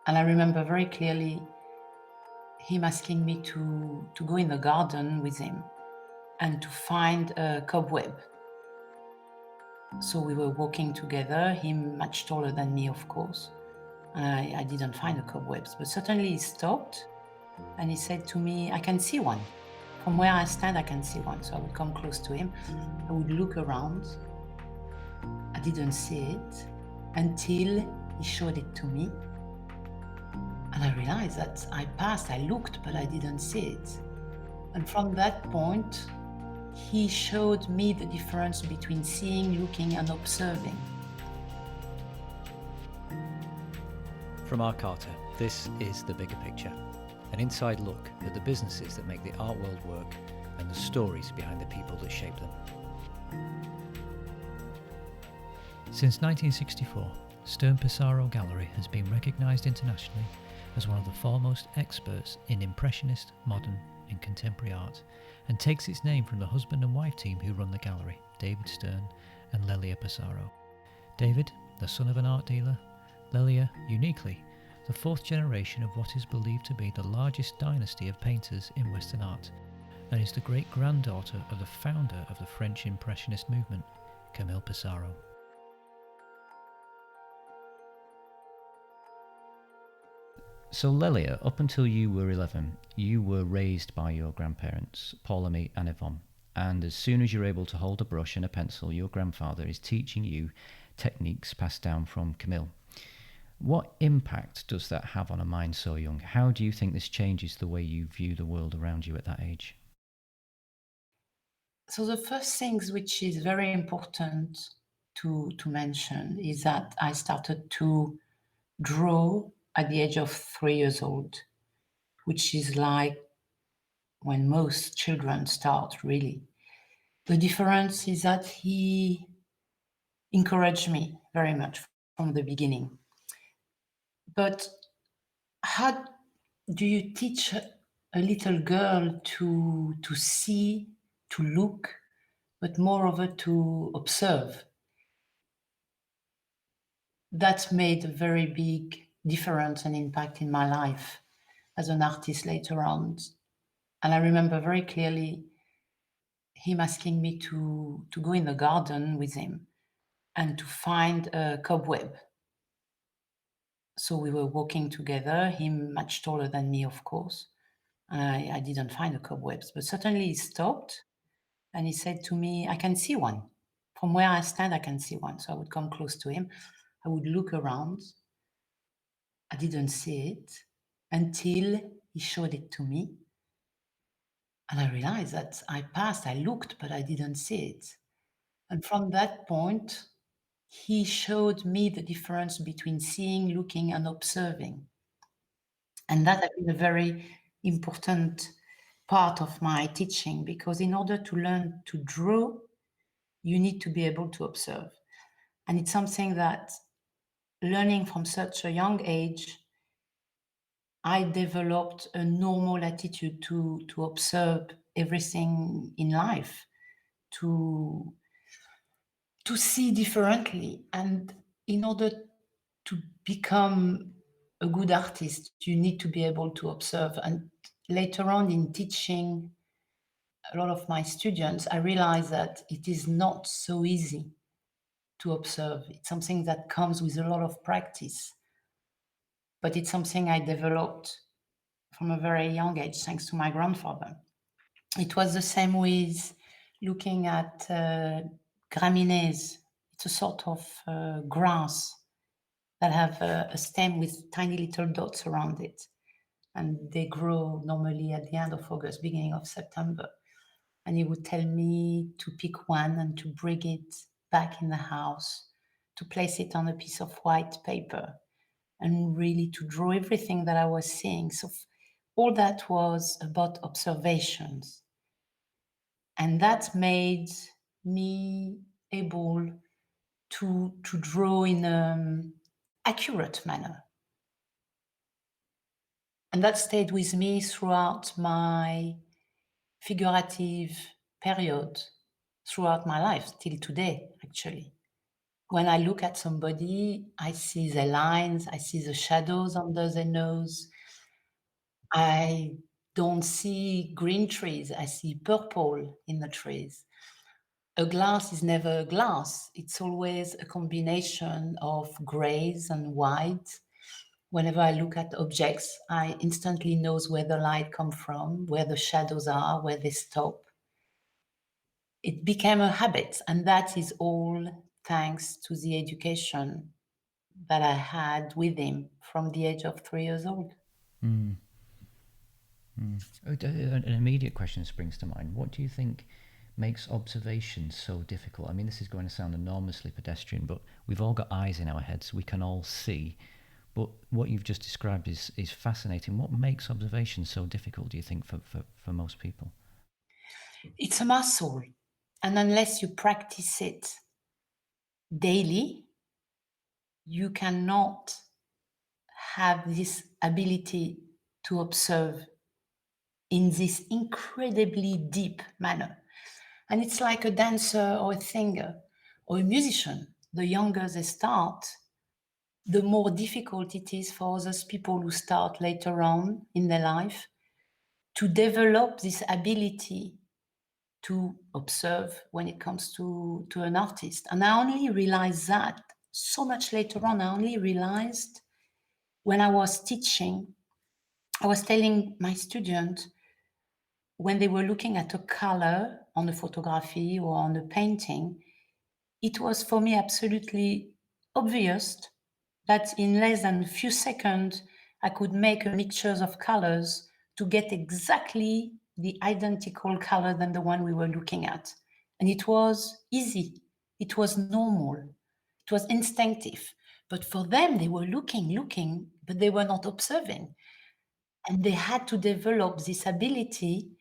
And I remember very clearly him asking me to go in the garden with him and to find a cobweb. So we were walking together, him much taller than me, of course. And I didn't find the cobwebs, but suddenly he stopped and he said to me, I can see one. From where I stand, I can see one. So I would come close to him, I would look around. I didn't see it until he showed it to me. And I realized that I looked, but I didn't see it. And from that point, he showed me the difference between seeing, looking, and observing. From our Carter, this is The Bigger Picture, an inside look at the businesses that make the art world work and the stories behind the people that shape them. Since 1964, Stern Pissarro Gallery has been recognised internationally as one of the foremost experts in Impressionist, modern and contemporary art, and takes its name from the husband and wife team who run the gallery, David Stern and Lélia Pissarro. David, the son of an art dealer, Lélia, uniquely, the fourth generation of what is believed to be the largest dynasty of painters in Western art, and is the great-granddaughter of the founder of the French Impressionist movement, Camille Pissarro. So Lélia, up until you were 11, you were raised by your grandparents, Paul-Ami and Yvonne. And as soon as you're able to hold a brush and a pencil, your grandfather is teaching you techniques passed down from Camille. What impact does that have on a mind so young? How do you think this changes the way you view the world around you at that age? So the first things which is very important to mention is that I started to draw at the age of 3 years old, which is like when most children start, really. The difference is that he encouraged me very much from the beginning. But how do you teach a little girl to see, to look, but moreover to observe? That made a very big difference and impact in my life as an artist later on. And I remember very clearly him asking me to go in the garden with him and to find a cobweb. So we were walking together, him much taller than me, of course. And I didn't find the cobwebs, but suddenly he stopped and he said to me, I can see one. From where I stand, I can see one. So I would come close to him, I would look around. I didn't see it until he showed it to me. And I realized that I looked, but I didn't see it. And from that point, he showed me the difference between seeing, looking, and observing. And that has been a very important part of my teaching, because in order to learn to draw, you need to be able to observe. And it's something that learning from such a young age, I developed a normal attitude to observe everything in life, to see differently. And in order to become a good artist, you need to be able to observe. And later on in teaching a lot of my students, I realized that it is not so easy to observe. It's something that comes with a lot of practice, but it's something I developed from a very young age, thanks to my grandfather. It was the same with looking at gramineae. It's a sort of grass that have a stem with tiny little dots around it. And they grow normally at the end of August, beginning of September. And he would tell me to pick one and to bring it back in the house, to place it on a piece of white paper, and really to draw everything that I was seeing. So all that was about observations. And that made me able to draw in an accurate manner. And that stayed with me throughout my figurative period, throughout my life, till today, actually. When I look at somebody, I see the lines, I see the shadows under their nose. I don't see green trees, I see purple in the trees. A glass is never a glass. It's always a combination of grays and white. Whenever I look at objects, I instantly knows where the light come from, where the shadows are, where they stop. It became a habit, and that is all thanks to the education that I had with him from the age of 3 years old. An immediate question springs to mind. What do you think makes observation so difficult? I mean, this is going to sound enormously pedestrian, but we've all got eyes in our heads. We can all see. But what you've just described is fascinating. What makes observation so difficult, do you think, for most people? It's a muscle, and unless you practice it daily, you cannot have this ability to observe in this incredibly deep manner. And it's like a dancer or a singer or a musician. The younger they start, the more difficult it is for those people who start later on in their life to develop this ability to observe when it comes to an artist. And I only realized that so much later on. I only realized when I was teaching, I was telling my students when they were looking at a color on a photography or on a painting, it was for me absolutely obvious that in less than a few seconds, I could make a mixture of colors to get exactly the identical color than the one we were looking at. And it was easy. It was normal. It was instinctive. But for them, they were looking, but they were not observing. And they had to develop this ability.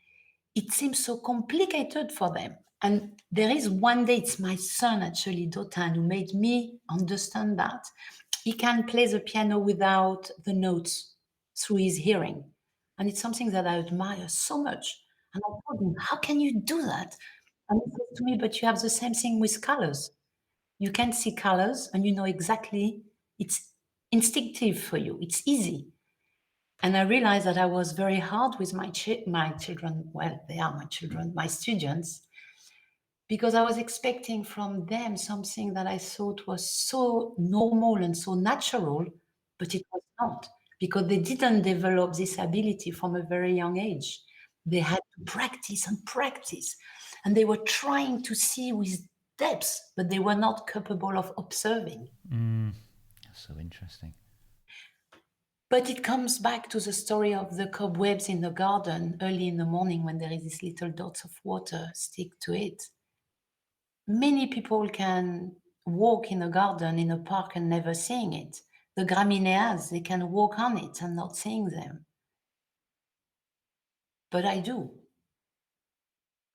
It seems so complicated for them. And there is one day, it's my son actually, Dotan, who made me understand that. He can play the piano without the notes through his hearing. And it's something that I admire so much. And I told him, how can you do that? And he said to me, but you have the same thing with colors. You can see colors and you know exactly, it's instinctive for you. It's easy. And I realized that I was very hard with my children. Well, they are my children, my students, because I was expecting from them something that I thought was so normal and so natural, but it was not, because they didn't develop this ability from a very young age. They had to practice and practice, and they were trying to see with depth, but they were not capable of observing. That's so interesting. But it comes back to the story of the cobwebs in the garden early in the morning when there is these little dots of water stick to it. Many people can walk in a garden, in a park, and never seeing it. The gramineas, they can walk on it and not seeing them. But I do.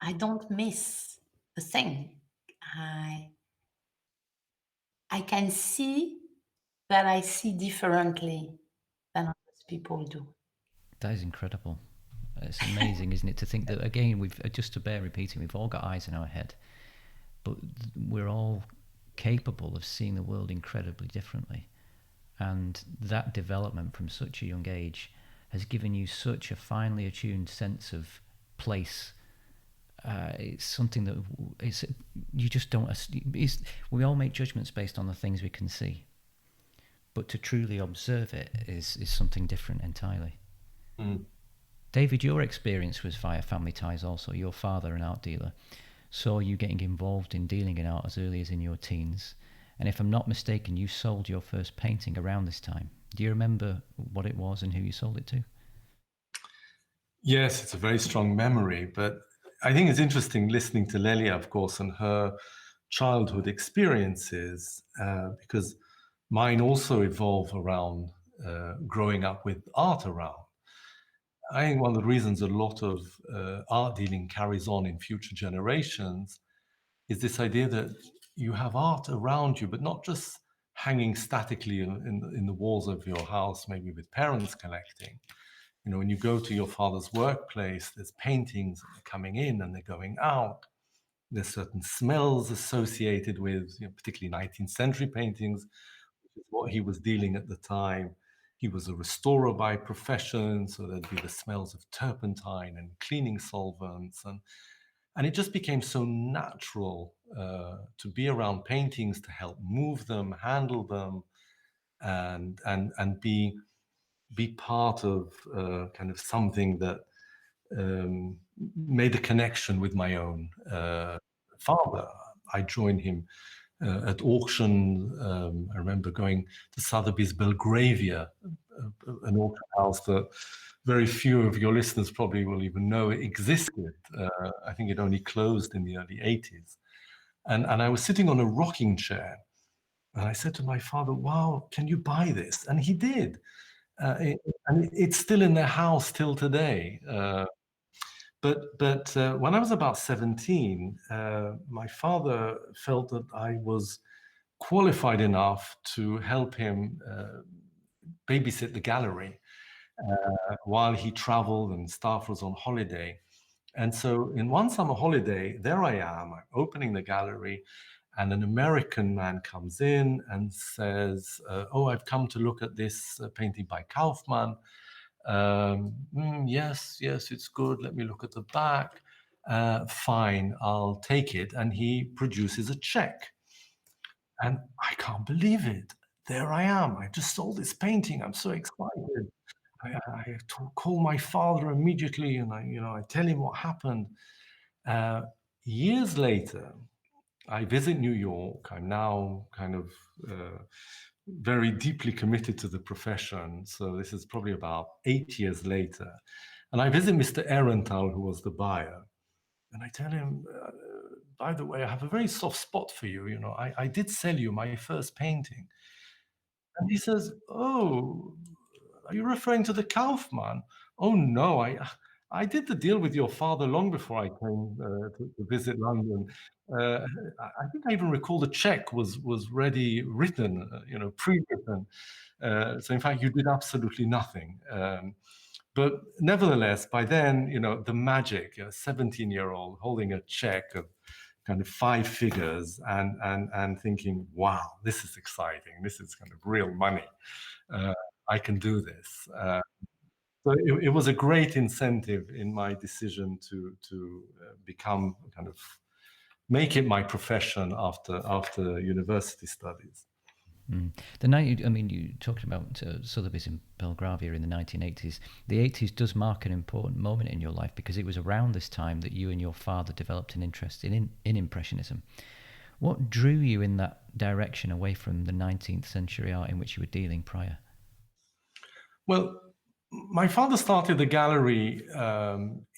I don't miss a thing. I can see that I see differently than other people do. That is incredible. It's amazing, isn't it, to think that, again, we've just to bear repeating, we've all got eyes in our head, but we're all capable of seeing the world incredibly differently. And that development from such a young age has given you such a finely attuned sense of place. It's something that you just don't. We all make judgments based on the things we can see, but to truly observe it is something different entirely. David, your experience was via family ties also. Your father, an art dealer, saw you getting involved in dealing in art as early as in your teens. And if I'm not mistaken, you sold your first painting around this time. Do you remember what it was and who you sold it to? Yes, it's a very strong memory. But I think it's interesting listening to Lélia, of course, and her childhood experiences, because mine also evolve around growing up with art around. I think one of the reasons a lot of art dealing carries on in future generations is this idea that you have art around you, but not just hanging statically in the walls of your house, maybe with parents collecting. You know, when you go to your father's workplace, there's paintings that are coming in and they're going out. There's certain smells associated with, particularly 19th century paintings, which is what he was dealing at the time. He was a restorer by profession, so there'd be the smells of turpentine and cleaning solvents, and it just became so natural to be around paintings, to help move them, handle them, and be part of kind of something that made a connection with my own father. I joined him at auction. I remember going to Sotheby's Belgravia, an auction house that very few of your listeners probably will even know it existed. I think it only closed in the early 80s. And I was sitting on a rocking chair, and I said to my father, "Wow, can you buy this?" And he did. And it's still in their house till today. But when I was about 17, my father felt that I was qualified enough to help him babysit the gallery while he traveled and staff was on holiday. And so in one summer holiday, there I am, I'm opening the gallery, and an American man comes in and says, "Oh, I've come to look at this painting by Kaufman. Yes, it's good. Let me look at the back. Fine, I'll take it." And he produces a check. And I can't believe it. There I am. I just sold this painting. I'm so excited. I call my father immediately, and I tell him what happened. Years later, I visit New York. I'm now kind of very deeply committed to the profession. So this is probably about 8 years later. And I visit Mr. Ehrenthal, who was the buyer. And I tell him, "By the way, I have a very soft spot for you. I did sell you my first painting." And he says, "Oh, are you referring to the Kaufman?" "Oh, no, I did the deal with your father long before I came to visit London. I think I even recall the check was ready written, pre-written. So in fact, you did absolutely nothing." But nevertheless, by then, the magic, a 17-year-old holding a check of kind of 5 figures and thinking, "Wow, this is exciting. This is kind of real money. I can do this." So it was a great incentive in my decision to become kind of make it my profession after university studies. You talked about Sotheby's in Belgravia in the 1980s. The 80s does mark an important moment in your life because it was around this time that you and your father developed an interest in Impressionism. What drew you in that direction away from the 19th century art in which you were dealing prior? Well, my father started the gallery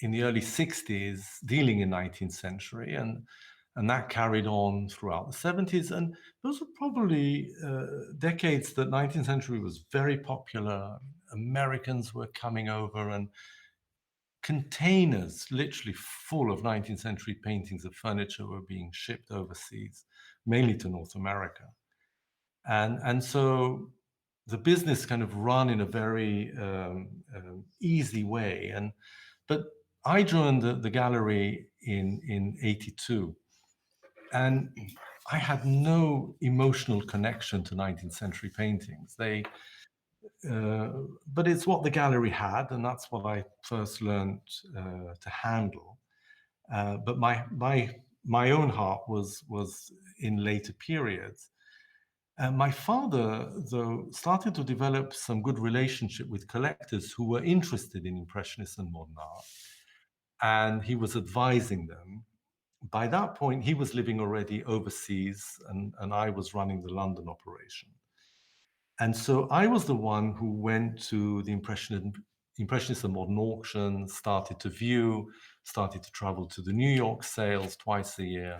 in the early 60s, dealing in 19th century, and that carried on throughout the 70s. And those were probably decades that 19th century was very popular. Americans were coming over, and containers literally full of 19th century paintings of furniture were being shipped overseas, mainly to North America. And so the business kind of run in a very easy way. But I joined the gallery in 82. And I had no emotional connection to 19th century paintings. But it's what the gallery had, and that's what I first learned to handle. But my own heart was in later periods. My father, though, started to develop some good relationship with collectors who were interested in Impressionist and modern art, and he was advising them. By that point, he was living already overseas, and I was running the London operation. And so I was the one who went to the Impressionist and modern auction, started to view, started to travel to the New York sales twice a year,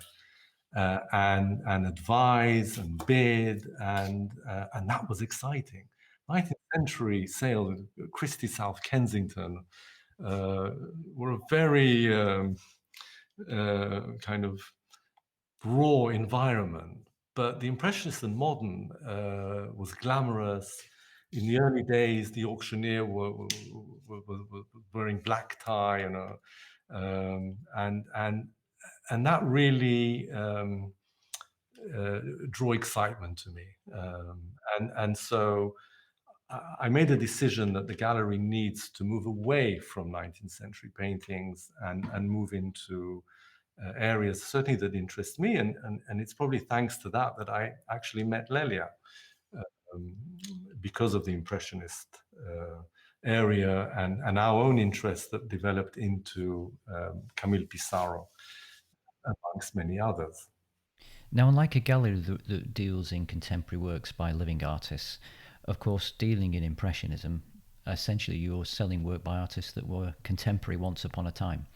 and advise and bid, and that was exciting. 19th century sales, Christie South Kensington, were a very kind of raw environment. But the Impressionist and modern was glamorous. In the early days, the auctioneer were wearing black tie, and that really drew excitement to me. And so I made a decision that the gallery needs to move away from 19th century paintings and move into areas certainly that interest me. And it's probably thanks to that that I actually met Lélia, because of the Impressionist area and our own interest that developed into Camille Pissarro, amongst many others. Now, unlike a gallery that deals in contemporary works by living artists, of course, dealing in Impressionism, essentially you're selling work by artists that were contemporary once upon a time.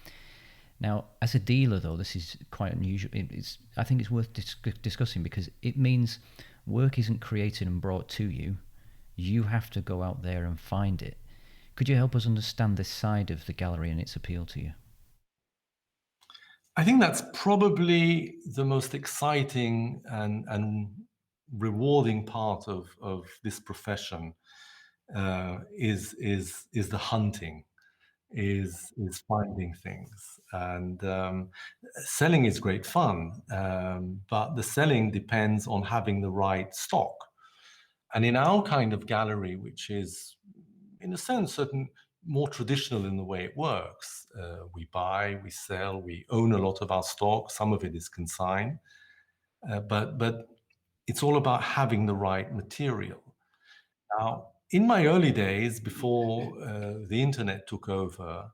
Now, as a dealer, though, this is quite unusual. I think it's worth discussing because it means work isn't created and brought to you. You have to go out there and find it. Could you help us understand this side of the gallery and its appeal to you? I think that's probably the most exciting and rewarding part of this profession, is the hunting, is finding things. And selling is great fun, but the selling depends on having the right stock. And in our kind of gallery, which is, in a sense, more traditional in the way it works, we buy, we sell, we own a lot of our stock. Some of it is consigned, but it's all about having the right material. Now, in my early days, before the internet took over,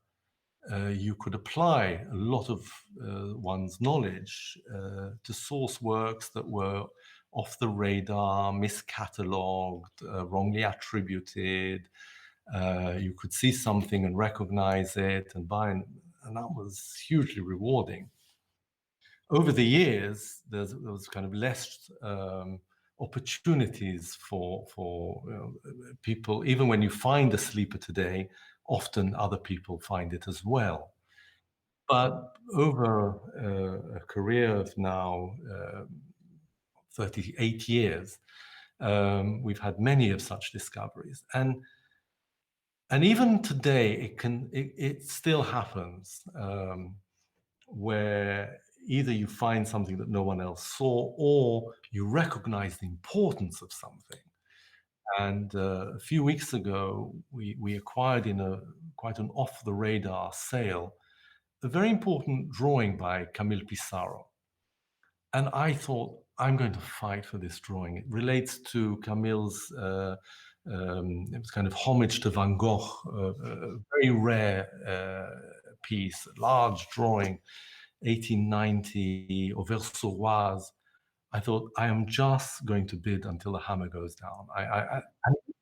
you could apply a lot of one's knowledge to source works that were off the radar, miscatalogued, wrongly attributed. You could see something and recognize it and buy, and that was hugely rewarding. Over the years, there was kind of less opportunities for people. Even when you find a sleeper today, often other people find it as well. But over a career of now 38 years, we've had many of such discoveries. And even today, it still happens, where either you find something that no one else saw, or you recognize the importance of something. And a few weeks ago, we acquired in quite an off-the-radar sale a very important drawing by Camille Pissarro. And I thought, I'm going to fight for this drawing. It relates to Camille's, it was kind of homage to Van Gogh, a very rare piece, a large drawing, 1890, Auvers-sur-Oise. I thought, I am just going to bid until the hammer goes down.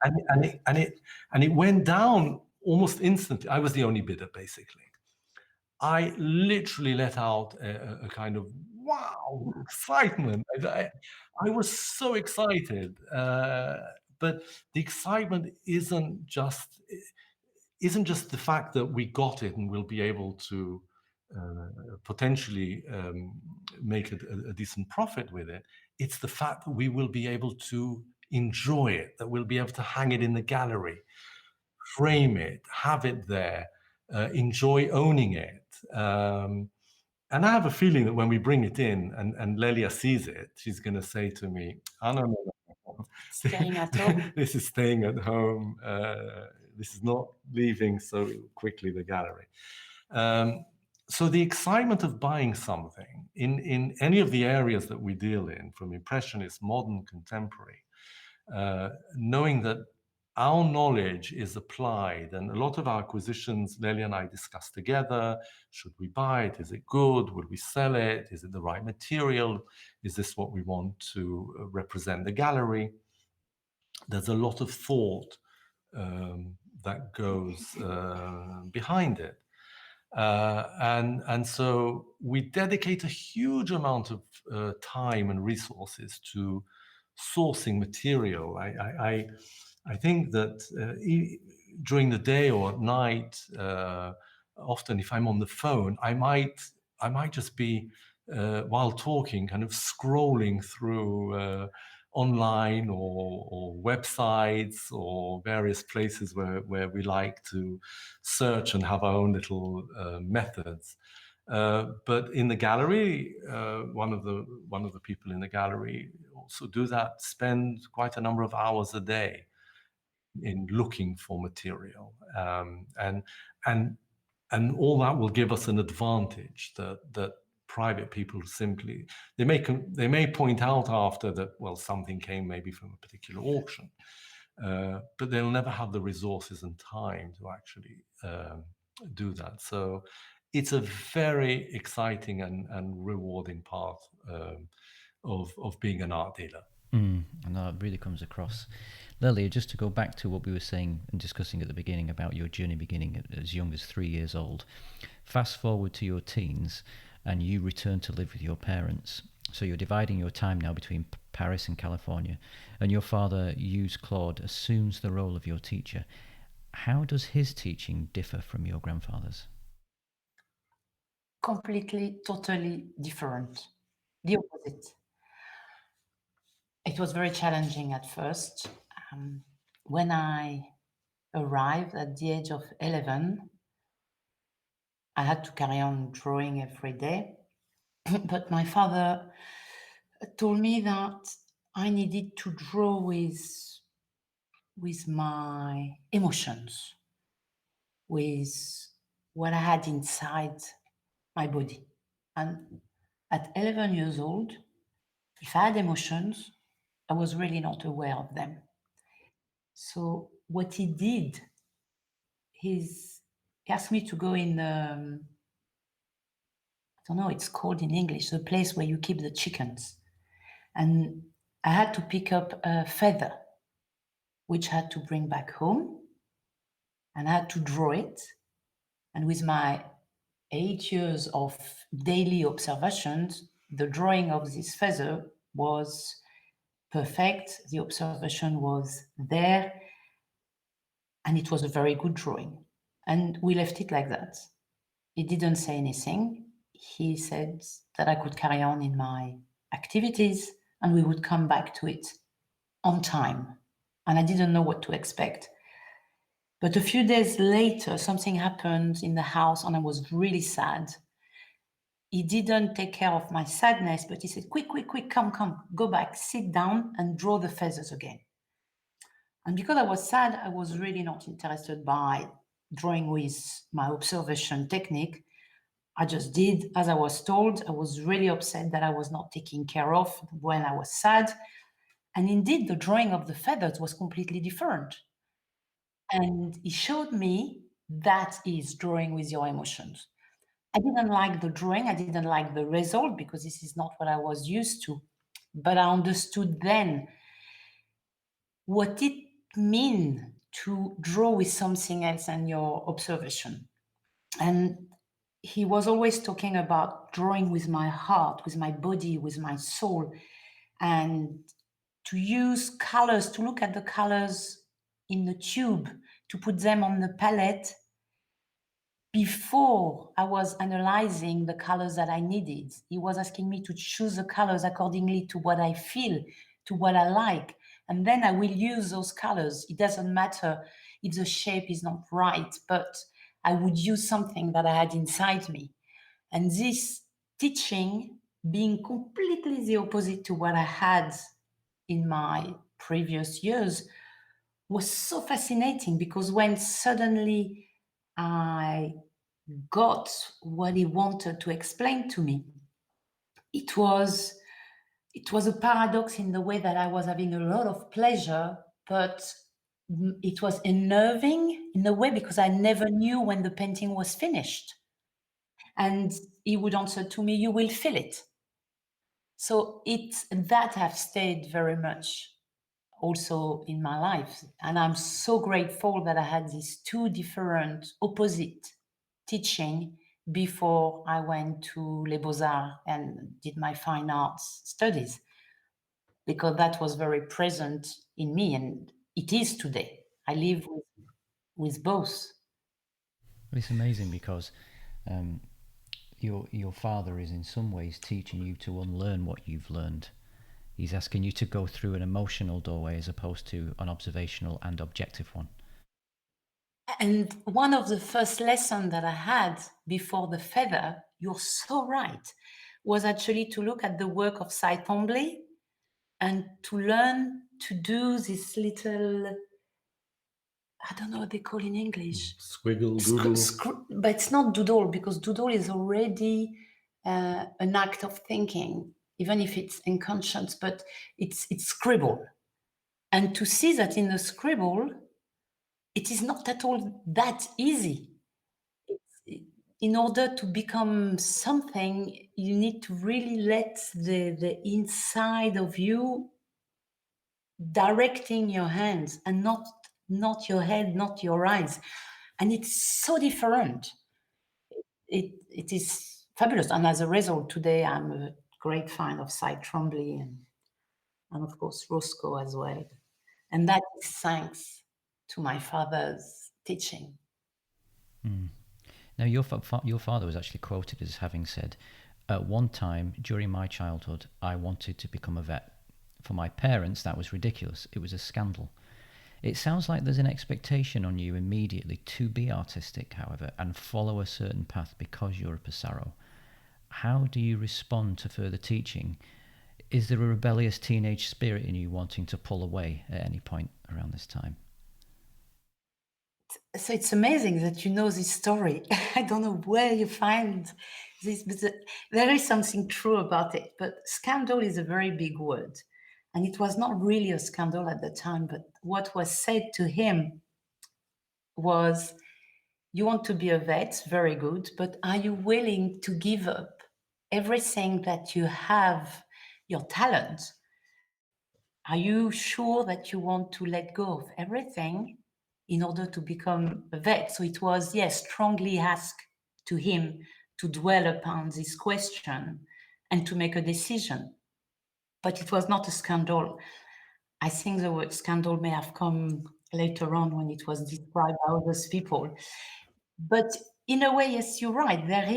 And it went down almost instantly. I was the only bidder, basically. I literally let out a kind of wow excitement. I was so excited, but the excitement isn't just the fact that we got it and we'll be able to potentially make a decent profit with it. It's the fact that we will be able to enjoy it, that we'll be able to hang it in the gallery, frame it, have it there, enjoy owning it. And I have a feeling that when we bring it in and Lélia sees it, she's going to say to me, "Oh, no. Staying at home. This is staying at home. This is not leaving so quickly the gallery." So the excitement of buying something in any of the areas that we deal in, from Impressionist, modern, contemporary, knowing that our knowledge is applied, and a lot of our acquisitions, Lélia and I discussed together. Should we buy it? Is it good? Would we sell it? Is it the right material? Is this what we want to represent the gallery? There's a lot of thought that goes behind it. And so we dedicate a huge amount of time and resources to sourcing material. I think that during the day or at night, often if I'm on the phone, I might just be while talking, kind of scrolling through online or websites or various places where we like to search and have our own little methods. But in the gallery, one of the people in the gallery also do that, spend quite a number of hours a day in looking for material, and all that will give us an advantage that private people simply they may point out after that, well, something came maybe from a particular auction, but they'll never have the resources and time to actually do that. So it's a very exciting and rewarding part of being an art dealer. And that really comes across. Lélia, just to go back to what we were saying and discussing at the beginning about your journey beginning as young as 3 years old, fast forward to your teens and you return to live with your parents. So you're dividing your time now between Paris and California, and your father, Hughes Claude, assumes the role of your teacher. How does his teaching differ from your grandfather's? Completely, totally different. The opposite. It was very challenging at first. When I arrived at the age of 11, I had to carry on drawing every day. But my father told me that I needed to draw with my emotions, with what I had inside my body. And at 11 years old, if I had emotions, I was really not aware of them. So what he did, he asked me to go in, I don't know, it's called in English, the place where you keep the chickens. And I had to pick up a feather, which I had to bring back home, and I had to draw it. And with my 8 years of daily observations, the drawing of this feather was perfect. The observation was there, and it was a very good drawing. And we left it like that. He didn't say anything. He said that I could carry on in my activities and we would come back to it on time. And I didn't know what to expect. But a few days later, something happened in the house and I was really sad. He didn't take care of my sadness, but he said, quick, come, go back, sit down and draw the feathers again. And because I was sad, I was really not interested by drawing with my observation technique. I just did as I was told. I was really upset that I was not taken care of when I was sad. And indeed, the drawing of the feathers was completely different. And he showed me that is drawing with your emotions. I didn't like the drawing. I didn't like the result because this is not what I was used to. But I understood then what it means to draw with something else than your observation. And he was always talking about drawing with my heart, with my body, with my soul, and to use colors, to look at the colors in the tube, to put them on the palette before I was analyzing the colors that I needed. He was asking me to choose the colors accordingly to what I feel, to what I like. And then I will use those colors. It doesn't matter if the shape is not right, but I would use something that I had inside me. And this teaching, being completely the opposite to what I had in my previous years, was so fascinating because when suddenly I got what he wanted to explain to me, it was a paradox in the way that I was having a lot of pleasure, but it was unnerving in a way because I never knew when the painting was finished. And he would answer to me, you will feel it. So it's that have stayed very much also in my life. And I'm so grateful that I had these two different opposite teaching before I went to Les Beaux-Arts and did my fine arts studies, because that was very present in me, and it is today. I live with both. It's amazing because your father is in some ways teaching you to unlearn what you've learned. He's asking you to go through an emotional doorway as opposed to an observational and objective one. And one of the first lessons that I had before the feather, you're so right, was actually to look at the work of Cy Twombly and to learn to do this little, I don't know what they call in English. Squiggle, doodle. But it's not doodle, because doodle is already an act of thinking, even if it's unconscious, but it's scribble. And to see that in the scribble, it is not at all that easy. In order to become something, you need to really let the inside of you directing your hands, and not your head, not your eyes. And it's so different. It is fabulous. And as a result, today I'm a great fan of Cy Twombly and of course Roscoe as well. And that is thanks to my father's teaching. Now, your father was actually quoted as having said, "At one time during my childhood, I wanted to become a vet. For my parents, that was ridiculous. It was a scandal." It sounds like there's an expectation on you immediately to be artistic, however, and follow a certain path because you're a Pissarro. How do you respond to further teaching? Is there a rebellious teenage spirit in you wanting to pull away at any point around this time? So it's amazing that you know this story. I don't know where you find this, but there is something true about it. But scandal is a very big word. And it was not really a scandal at the time, but what was said to him was, you want to be a vet, very good, but are you willing to give up everything that you have, your talent? Are you sure that you want to let go of everything in order to become a vet? So it was, yes, strongly asked to him to dwell upon this question and to make a decision. But it was not a scandal. I think the word scandal may have come later on when it was described by other people. But in a way, yes, you're right. There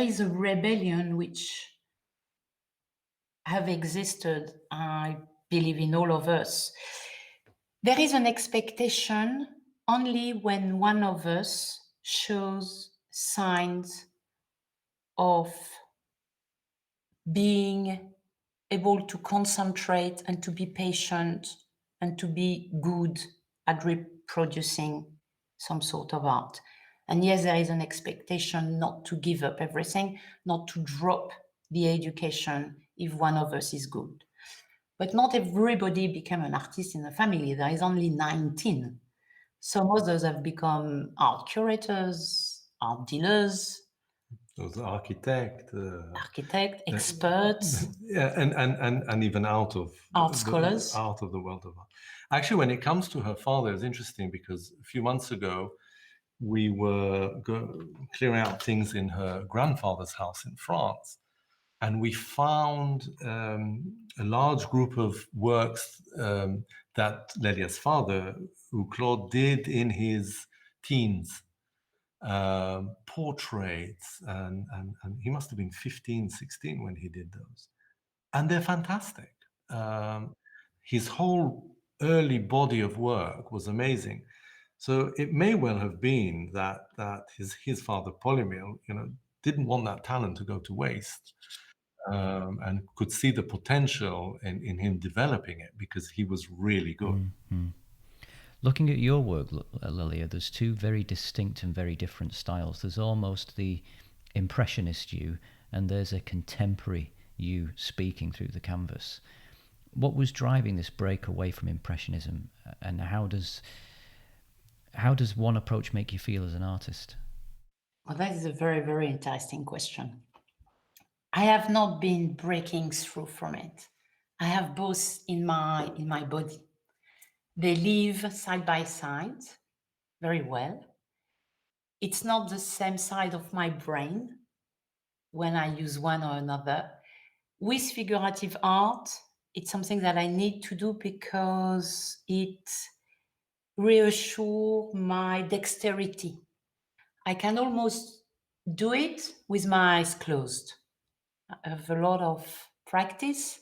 is a rebellion which have existed, I believe, in all of us. There is an expectation only when one of us shows signs of being able to concentrate and to be patient and to be good at reproducing some sort of art. And yes, there is an expectation not to give up everything, not to drop the education if one of us is good. But not everybody became an artist in the family. There is only 19. Some others have become art curators, art dealers, Those architect, experts, yeah, and even out of art scholars, out of the world of art. Actually, when it comes to her father, it's interesting because a few months ago we were clearing out things in her grandfather's house in France, and we found a large group of works that Lélia's father, who Claude, did in his teens. Portraits, and he must have been 15, 16 when he did those. And they're fantastic. His whole early body of work was amazing. So it may well have been that his father, Polymil, didn't want that talent to go to waste, and could see the potential in him developing it because he was really good. Mm-hmm. Looking at your work, Lélia, there's two very distinct and very different styles. There's almost the Impressionist you, and there's a contemporary you speaking through the canvas. What was driving this break away from Impressionism, and how does one approach make you feel as an artist? Well, that is a very, very interesting question. I have not been breaking through from it. I have both in my body. They live side by side very well. It's not the same side of my brain when I use one or another. With figurative art, it's something that I need to do because it reassures my dexterity. I can almost do it with my eyes closed. I have a lot of practice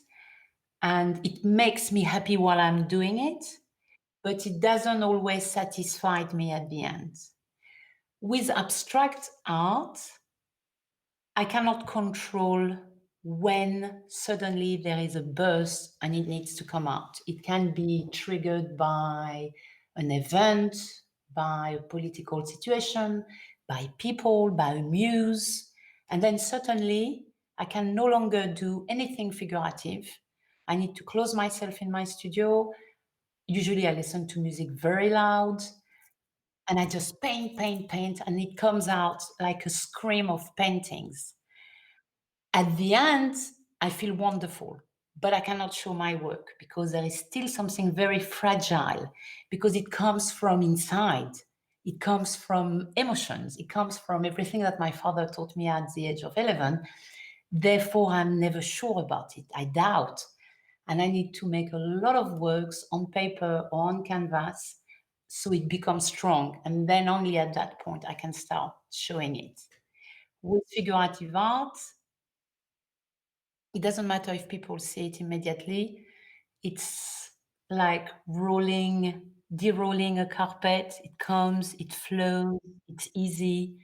and it makes me happy while I'm doing it, but it doesn't always satisfy me at the end. With abstract art, I cannot control when suddenly there is a burst and it needs to come out. It can be triggered by an event, by a political situation, by people, by a muse. And then suddenly I can no longer do anything figurative. I need to close myself in my studio. Usually I listen to music very loud and I just paint, paint, paint, and it comes out like a scream of paintings. At the end, I feel wonderful, but I cannot show my work because there is still something very fragile because it comes from inside. It comes from emotions. It comes from everything that my father taught me at the age of 11. Therefore, I'm never sure about it. I doubt. And I need to make a lot of works on paper or on canvas so it becomes strong. And then only at that point I can start showing it. With figurative art, it doesn't matter if people see it immediately. It's like de-rolling a carpet. It comes, it flows, it's easy,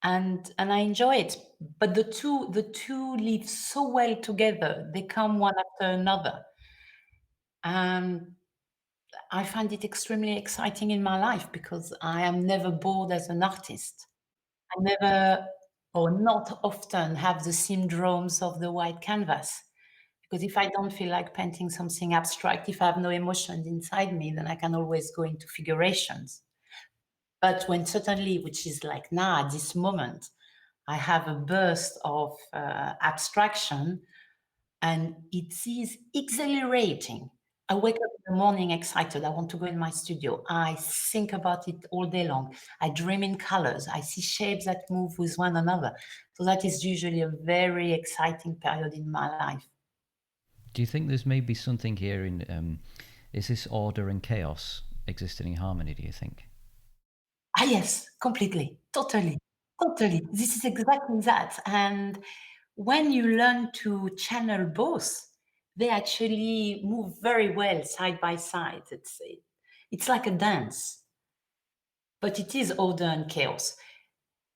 and I enjoy it. But the two live so well together. They come one after another. And I find it extremely exciting in my life because I am never bored as an artist. I never, or not often, have the syndromes of the white canvas. Because if I don't feel like painting something abstract, if I have no emotions inside me, then I can always go into figurations. But when suddenly, which is like now at this moment, I have a burst of abstraction, and it is exhilarating. I wake up in the morning excited. I want to go in my studio. I think about it all day long. I dream in colors. I see shapes that move with one another. So that is usually a very exciting period in my life. Do you think there's maybe something here in, is this order and chaos existing in harmony, do you think? Ah, yes, completely, totally, totally. This is exactly that. And when you learn to channel both, they actually move very well side by side. It's like a dance, but it is order and chaos.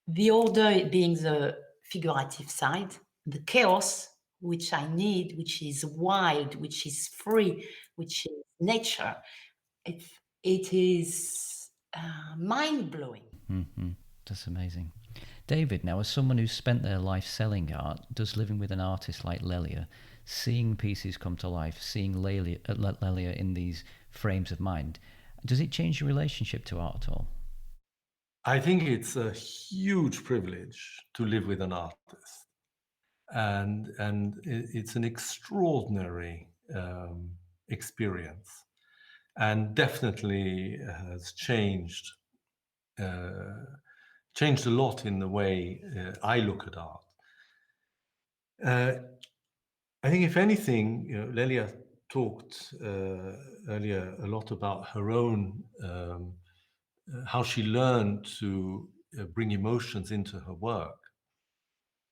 The order being the figurative side, the chaos, which I need, which is wild, which is free, which is nature. It, it is mind blowing. Mm-hmm. That's amazing. David, now as someone who's spent their life selling art, does living with an artist like Lélia, seeing pieces come to life, seeing Lélia in these frames of mind, does it change your relationship to art at all? I think it's a huge privilege to live with an artist, and it's an extraordinary experience, and definitely has changed a lot in the way I look at art. I think, if anything, Lélia talked earlier a lot about her own how she learned to bring emotions into her work.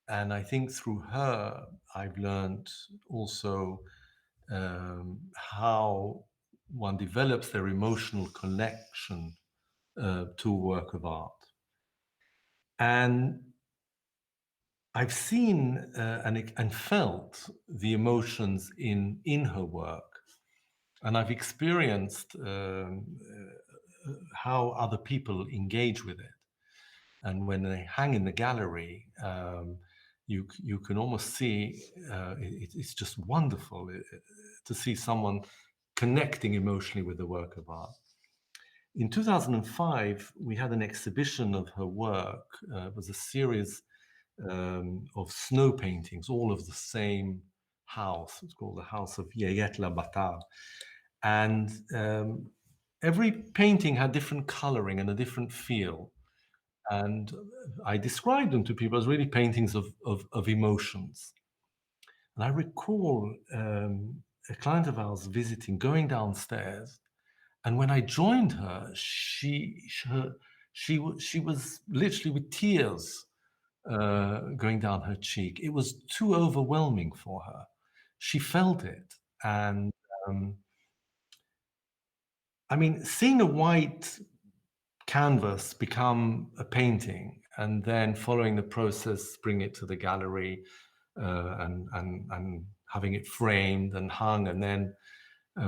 And I think through her, I've learned also how one develops their emotional connection to a work of art. And I've seen and felt the emotions in her work, and I've experienced how other people engage with it. And when they hang in the gallery, you can almost see it's just wonderful to see someone connecting emotionally with the work of art. In 2005, we had an exhibition of her work. It was a series of snow paintings, all of the same house. It's called the House of Yayet La Batar. And every painting had different coloring and a different feel. And I described them to people as really paintings of emotions. And I recall a client of ours visiting, going downstairs, and when I joined her, she was literally with tears going down her cheek. It was too overwhelming for her. She felt it, and I mean, seeing a white canvas become a painting and then following the process, bring it to the gallery, and having it framed and hung, and then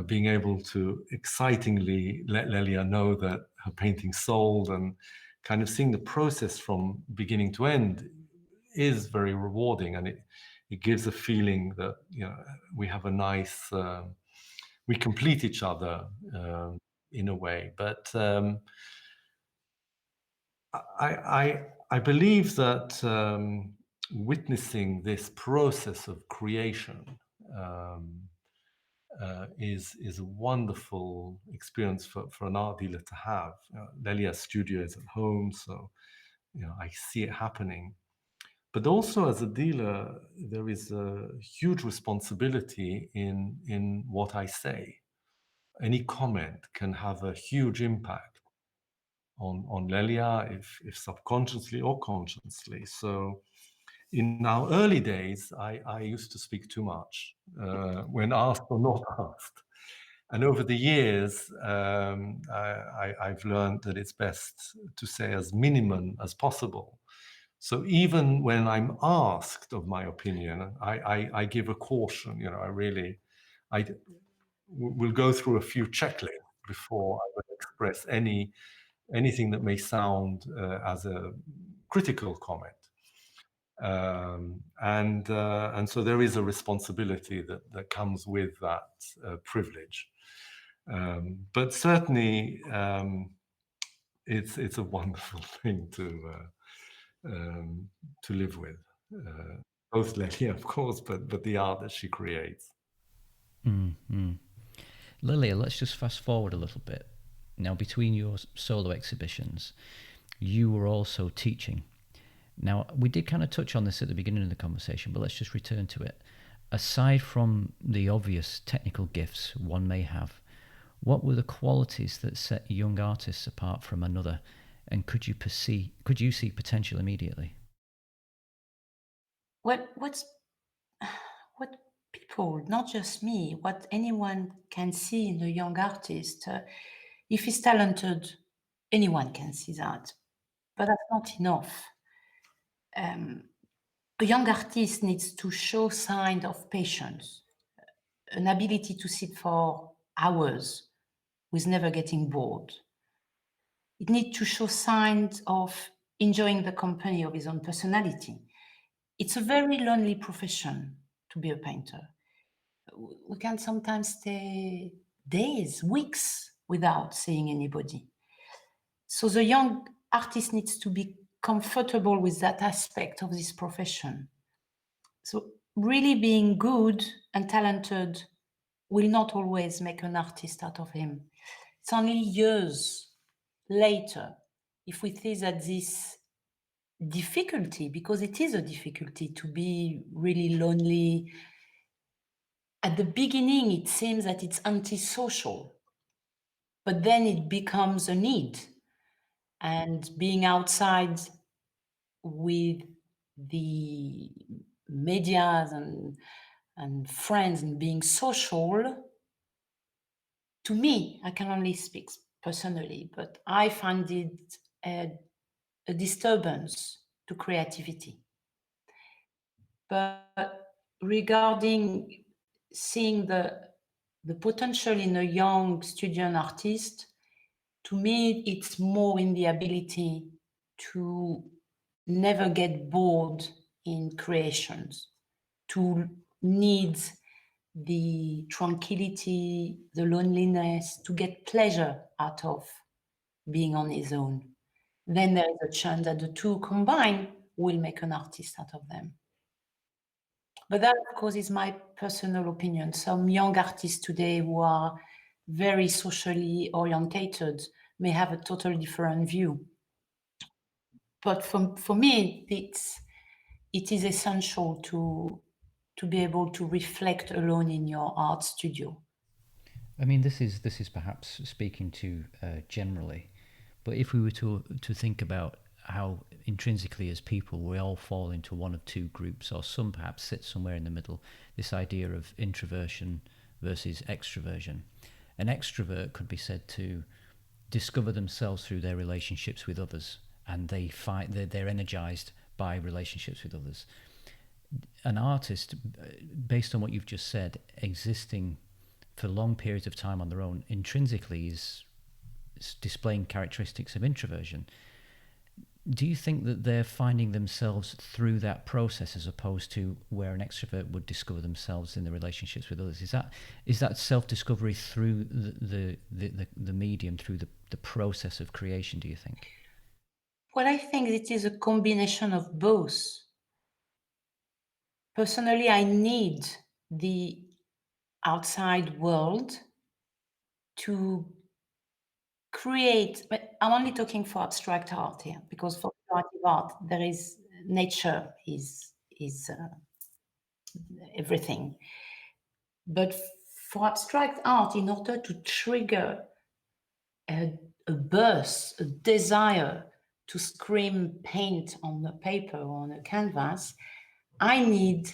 being able to excitingly let Lélia know that her painting sold, and kind of seeing the process from beginning to end is very rewarding, and it gives a feeling that, you know, we have a nice, we complete each other in a way. But I believe that witnessing this process of creation is a wonderful experience for an art dealer to have. Lélia's studio is at home, so, you know, I see it happening. But also as a dealer, there is a huge responsibility in what I say. Any comment can have a huge impact on Lélia, if subconsciously or consciously. So in our early days, I used to speak too much when asked or not asked. And over the years, I've learned that it's best to say as minimum as possible. So even when I'm asked of my opinion, I give a caution. You know, I will go through a few checklists before I would express anything that may sound as a critical comment. And so there is a responsibility that comes with that privilege. But certainly, it's a wonderful thing to live with. Both Lélia, of course, but the art that she creates. Mm-hmm. Lélia, let's just fast forward a little bit. Now, between your solo exhibitions, you were also teaching. Now, we did kind of touch on this at the beginning of the conversation, but let's just return to it. Aside from the obvious technical gifts one may have, what were the qualities that set young artists apart from another, and could you see potential immediately? What people, not just me, what anyone can see in a young artist, if he's talented, anyone can see that, but that's not enough. A young artist needs to show signs of patience, an ability to sit for hours with never getting bored. It needs to show signs of enjoying the company of his own personality. It's a very lonely profession to be a painter. We can sometimes stay days, weeks without seeing anybody. So the young artist needs to be comfortable with that aspect of this profession. So really being good and talented will not always make an artist out of him. It's only years later, if we see that this difficulty, because it is a difficulty to be really lonely. At the beginning, it seems that it's antisocial, but then it becomes a need. And being outside with the medias and friends and being social, to me, I can only speak personally, but I find it a disturbance to creativity. But regarding seeing the potential in a young student artist, to me, it's more in the ability to never get bored in creations, to need the tranquility, the loneliness, to get pleasure out of being on his own. Then there is a chance that the two combined will make an artist out of them. But that, of course, is my personal opinion. Some young artists today who are very socially orientated may have a totally different view. But for me, it is essential to be able to reflect alone in your art studio. I mean, this is perhaps speaking to generally, but if we were to think about how intrinsically as people we all fall into one of two groups, or some perhaps sit somewhere in the middle, this idea of introversion versus extroversion. An extrovert could be said to discover themselves through their relationships with others and they're energized by relationships with others. An artist, based on what you've just said, existing for long periods of time on their own, intrinsically is displaying characteristics of introversion. Do you think that they're finding themselves through that process as opposed to where an extrovert would discover themselves in the relationships with others? Is that self-discovery through the medium, through the process of creation, do you think? Well, I think it is a combination of both. Personally, I need the outside world to create, but I'm only talking for abstract art here, because for figurative art, there is nature is everything. But for abstract art, in order to trigger a burst, a desire to scream paint on the paper or on a canvas, I need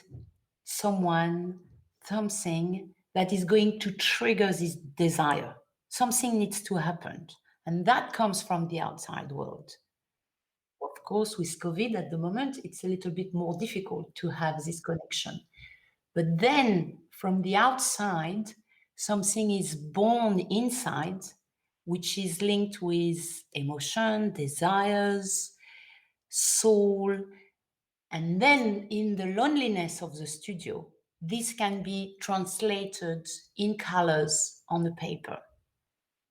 someone, something that is going to trigger this desire. Something needs to happen. And that comes from the outside world. Of course, with COVID at the moment, it's a little bit more difficult to have this connection. But then from the outside, something is born inside, which is linked with emotion, desires, soul. And then in the loneliness of the studio, this can be translated in colors on the paper.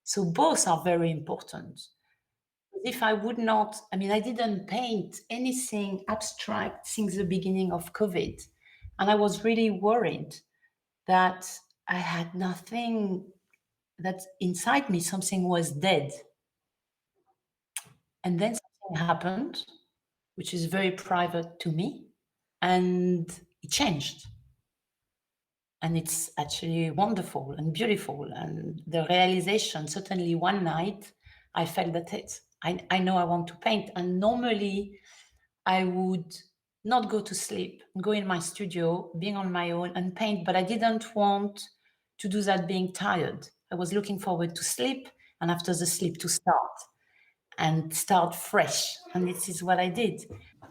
So both are very important. If I would not, I mean, I didn't paint anything abstract since the beginning of COVID. And I was really worried that I had nothing, that inside me something was dead. And then something happened, which is very private to me, and it changed. And it's actually wonderful and beautiful. And the realization, certainly one night, I felt that I know I want to paint. And normally I would not go to sleep, go in my studio, being on my own and paint, but I didn't want to do that being tired. I was looking forward to sleep, and after the sleep to start fresh. And this is what I did.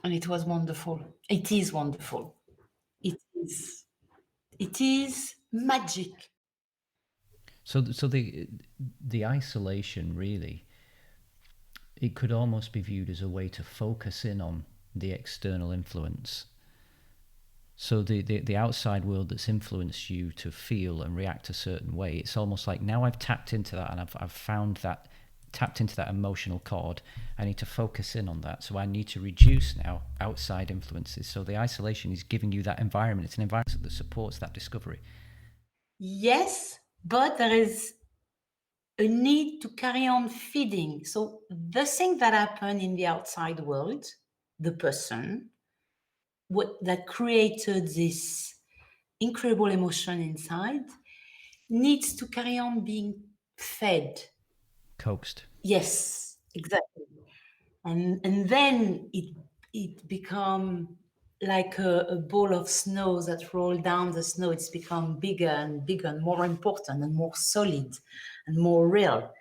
And it was wonderful. It is wonderful. It is magic. So the isolation, really, it could almost be viewed as a way to focus in on the external influence. So the outside world that's influenced you to feel and react a certain way, it's almost like now I've tapped into that, and I've found that, tapped into that emotional chord, I need to focus in on that. So I need to reduce now outside influences. So the isolation is giving you that environment. It's an environment that supports that discovery. Yes, but there is a need to carry on feeding. So the thing that happened in the outside world, the person, what that created this incredible emotion inside, needs to carry on being fed. Coaxed. Yes, exactly. And then it become like a ball of snow that roll down the snow. It's become bigger and bigger and more important and more solid and more real.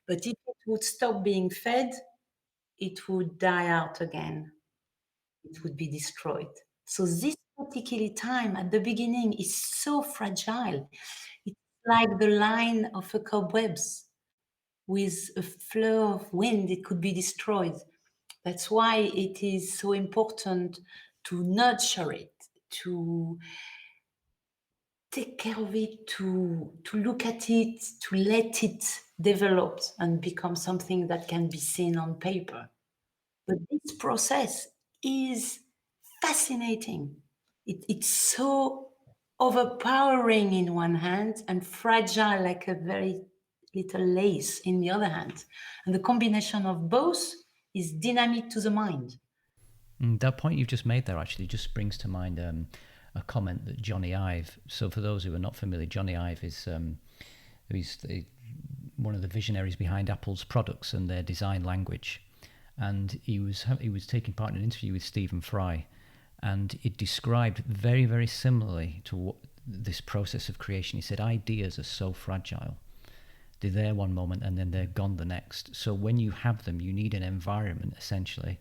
But if it would stop being fed, it would die out again. It would be destroyed. So this particular time at the beginning is so fragile. It's like the line of a cobwebs. With a flow of wind, it could be destroyed. That's why it is so important to nurture it, to take care of it, to look at it, to let it develop and become something that can be seen on paper. But this process is fascinating. It's so overpowering in one hand and fragile like a very little lace in the other hand. And the combination of both is dynamic to the mind. That point you've just made there actually just brings to mind a comment that Johnny Ive. So for those who are not familiar, Johnny Ive is one of the visionaries behind Apple's products and their design language. And he was taking part in an interview with Stephen Fry, and it described very, very similarly to this process of creation. He said ideas are so fragile, They're there one moment and then they're gone the next. So when you have them, you need an environment essentially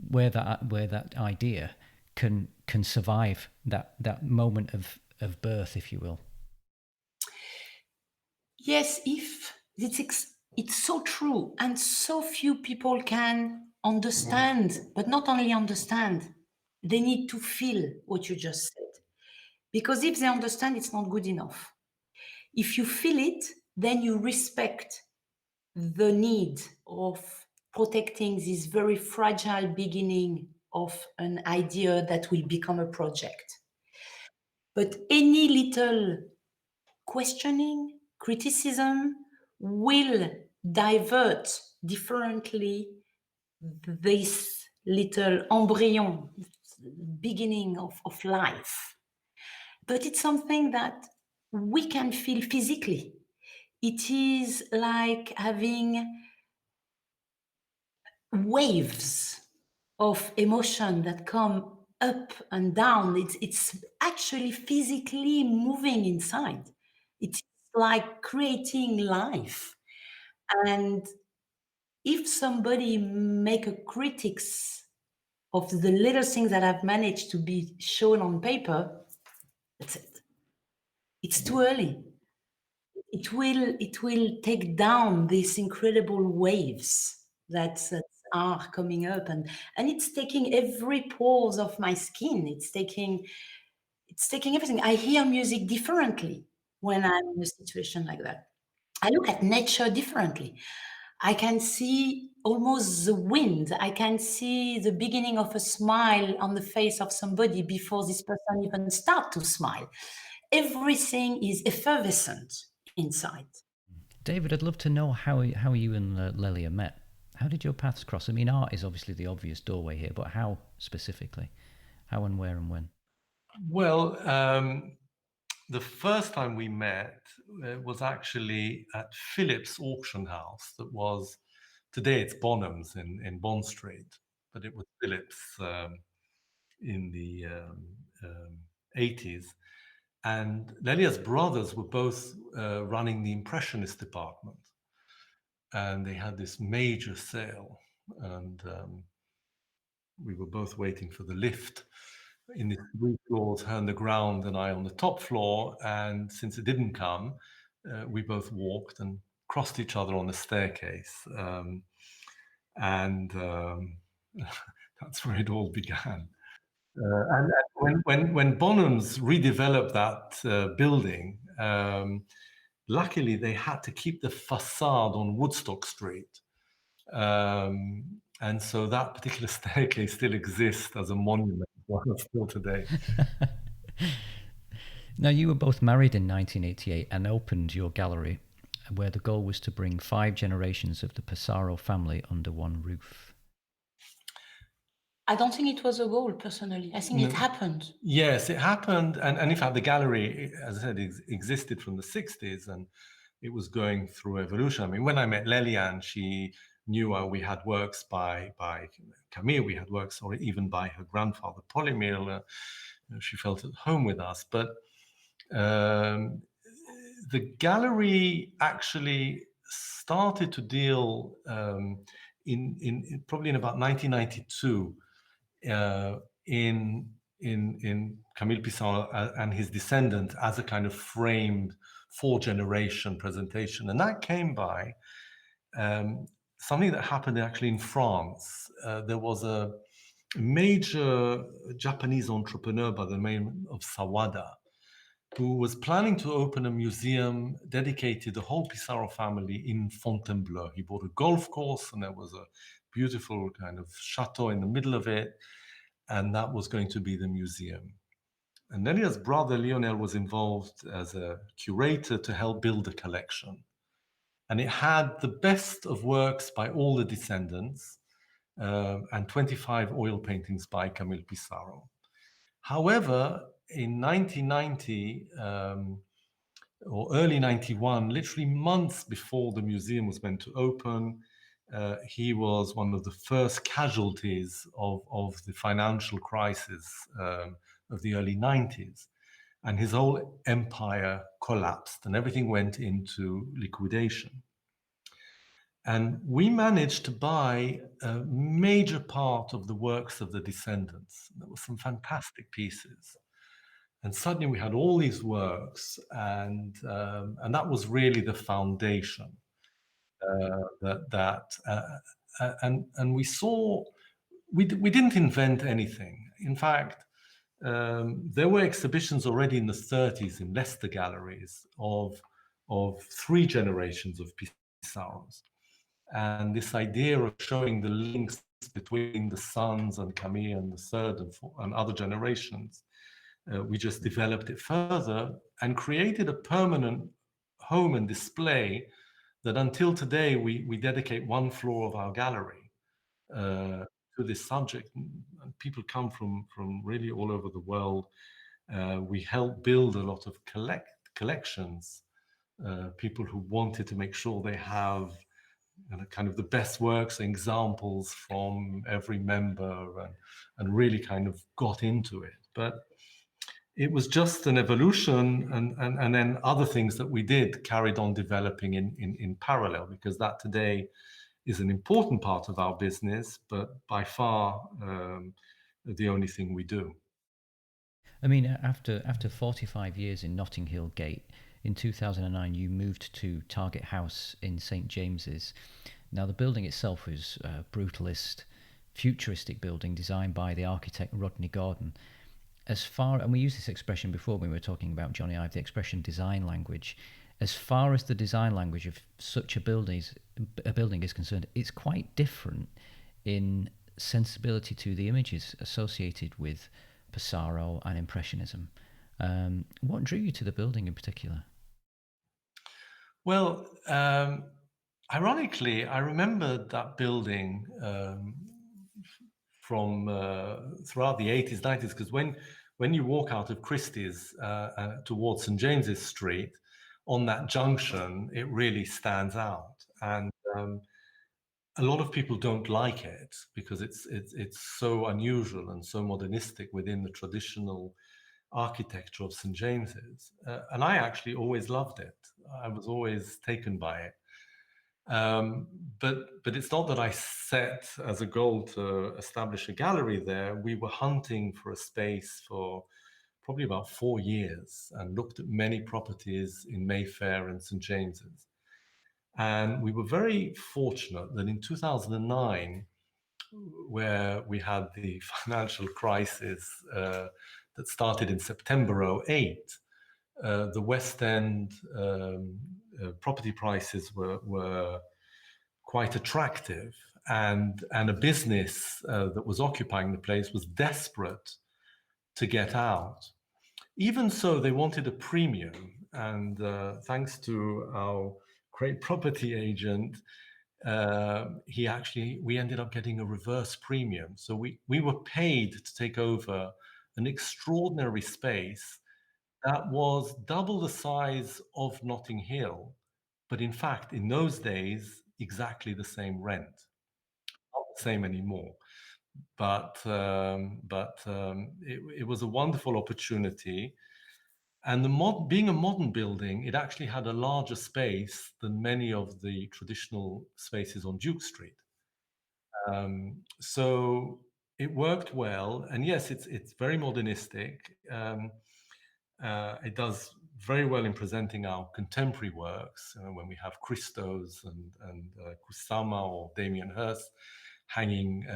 where that idea can survive that moment of birth, if you will. Yes, if it's so true, and so few people can understand, but not only understand, they need to feel what you just said. Because if they understand, it's not good enough. If you feel it, then you respect the need of protecting this very fragile beginning of an idea that will become a project. But any little questioning, criticism will divert differently this little embryon, beginning of life. But it's something that we can feel physically. It is like having waves of emotion that come up and down. It's actually physically moving inside. It's like creating life. And if somebody make a critics of the little things that have managed to be shown on paper, that's it. It's too early. It will take down these incredible waves that are coming up, and it's taking every pores of my skin. It's taking everything. I hear music differently when I'm in a situation like that. I look at nature differently. I can see almost the wind. I can see the beginning of a smile on the face of somebody before this person even start to smile. Everything is effervescent inside. David, I'd love to know how you and Lélia met. How did your paths cross? I mean, art is obviously the obvious doorway here, but how specifically? How and where and when? Well, the first time we met was actually at Phillips Auction House. That was, today it's Bonhams in Bond Street, but it was Phillips in the 80s. And Lélia's brothers were both running the Impressionist department. And they had this major sale. And we were both waiting for the lift in the 3 floors, her on the ground and I on the top floor. And since it didn't come, we both walked and crossed each other on the staircase. And that's where it all began. And when Bonhams redeveloped that building, luckily they had to keep the facade on Woodstock Street. And so that particular staircase still exists as a monument still today. Now, you were both married in 1988 and opened your gallery, where the goal was to bring 5 generations of the Pissarro family under one roof. I don't think it was a goal, personally. I think it happened. Yes, it happened. And in fact, the gallery, as I said, existed from the 60s, and it was going through evolution. I mean, when I met Lélia, and she knew we had works by Camille, we had works or even by her grandfather, Polymir. She felt at home with us. But the gallery actually started to deal in probably in about 1992 in Camille Pissarro and his descendant as a kind of framed 4-generation presentation. And that came by something that happened actually in France. There was a major Japanese entrepreneur by the name of Sawada, who was planning to open a museum dedicated to the whole Pissarro family in Fontainebleau. He bought a golf course, and there was a beautiful kind of chateau in the middle of it, and that was going to be the museum. And Lélia's brother, Lionel, was involved as a curator to help build the collection. And it had the best of works by all the descendants, and 25 oil paintings by Camille Pissarro. However, in 1990 or early 91, literally months before the museum was meant to open, he was one of the first casualties of the financial crisis of the early 90s. and his whole empire collapsed and everything went into liquidation. And we managed to buy a major part of the works of the descendants. There were some fantastic pieces. And suddenly we had all these works, and that was really the foundation. And we saw, we didn't invent anything. In fact, there were exhibitions already in the 30s in Leicester galleries of 3 generations of Pissarros. And this idea of showing the links between the sons and Camille and the third and other generations, we just developed it further and created a permanent home and display that until today we dedicate 1 floor of our gallery to this subject. And people come from really all over the world. We help build a lot of collections, people who wanted to make sure they have kind of the best works, examples from every member, and really kind of got into it. But it was just an evolution, and then other things that we did carried on developing in parallel, because that today is an important part of our business, but by far the only thing we do. I mean, after 45 years in Notting Hill Gate, in 2009 you moved to Target House in St James's. Now the building itself is a brutalist, futuristic building designed by the architect Rodney Gordon. And we used this expression before when we were talking about Johnny Ive, the expression design language. As far as the design language of such a building is concerned, it's quite different in sensibility to the images associated with Pissarro and Impressionism. What drew you to the building in particular? Well, ironically, I remember that building from throughout the 80s, 90s, because when you walk out of Christie's towards St James's Street, on that junction, it really stands out. And a lot of people don't like it because it's so unusual and so modernistic within the traditional architecture of St James's. And I actually always loved it. I was always taken by it. But it's not that I set as a goal to establish a gallery there. We were hunting for a space for probably about 4 years and looked at many properties in Mayfair and St James's. And we were very fortunate that in 2009, where we had the financial crisis that started in September 2008, the West End property prices were quite attractive, and a business that was occupying the place was desperate to get out. Even so, they wanted a premium, and thanks to our great property agent, we ended up getting a reverse premium. So we were paid to take over an extraordinary space that was double the size of Notting Hill, but in fact, in those days, exactly the same rent. Not the same anymore, but it was a wonderful opportunity. And being a modern building, it actually had a larger space than many of the traditional spaces on Duke Street. So it worked well, and yes, it's very modernistic. It does very well in presenting our contemporary works, when we have Christos and Kusama or Damien Hirst hanging